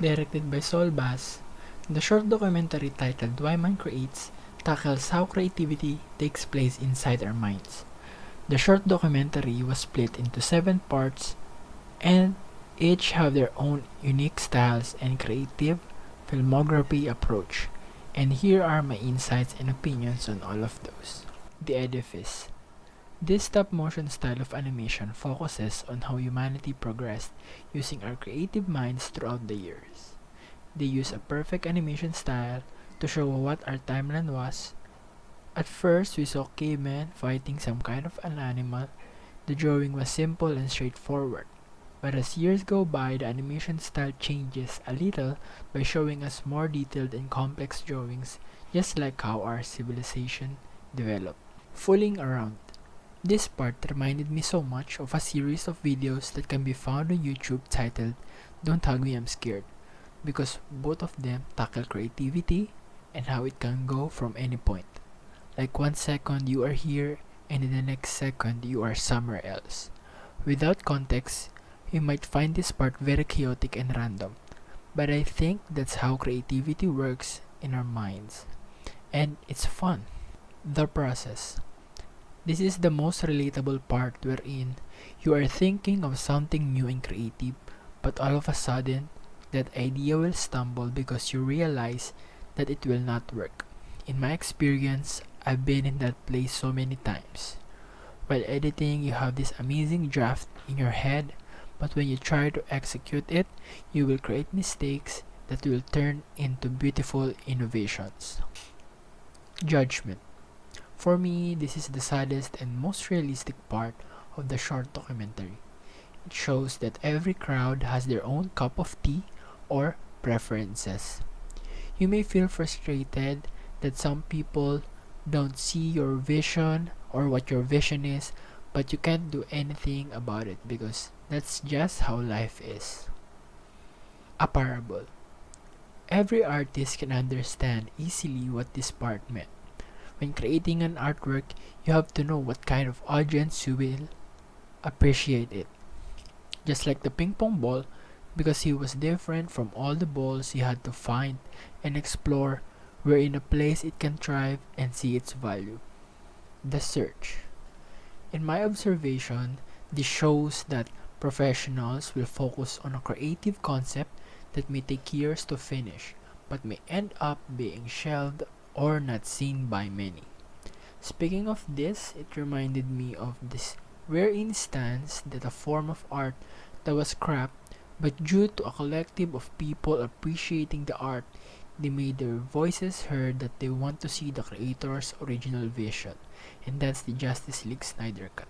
Directed by Saul Bass, the short documentary titled Why Man Creates tackles how creativity takes place inside our minds. The short documentary was split into 7 parts and each have their own unique styles and creative filmography approach. And here are my insights and opinions on all of those. The Edifice. This stop-motion style of animation focuses on how humanity progressed using our creative minds throughout the years. They use a perfect animation style to show what our timeline was. At first, we saw cavemen fighting some kind of an animal. The drawing was simple and straightforward. But as years go by, the animation style changes a little by showing us more detailed and complex drawings, just like how our civilization developed. Fooling around. This part reminded me so much of a series of videos that can be found on YouTube titled Don't Hug Me, I'm Scared, because both of them tackle creativity and how it can go from any point. Like 1 second you are here and in the next second you are somewhere else. Without context, you might find this part very chaotic and random, but I think that's how creativity works in our minds. And it's fun. The process. This is the most relatable part wherein you are thinking of something new and creative, but all of a sudden, that idea will stumble because you realize that it will not work. In my experience, I've been in that place so many times. While editing, you have this amazing draft in your head, but when you try to execute it, you will create mistakes that will turn into beautiful innovations. Judgment. For me, this is the saddest and most realistic part of the short documentary. It shows that every crowd has their own cup of tea or preferences. You may feel frustrated that some people don't see your vision or what your vision is, but you can't do anything about it because that's just how life is. A parable. Every artist can understand easily what this part meant. When creating an artwork, you have to know what kind of audience you will appreciate it. Just like the ping pong ball, because he was different from all the balls, he had to find and explore where in a place it can thrive and see its value. The search. In my observation, this shows that professionals will focus on a creative concept that may take years to finish, but may end up being shelved or not seen by many. Speaking of this, it reminded me of this rare instance that a form of art that was scrapped, but due to a collective of people appreciating the art, they made their voices heard that they want to see the creator's original vision, and that's the Justice League Snyder Cut.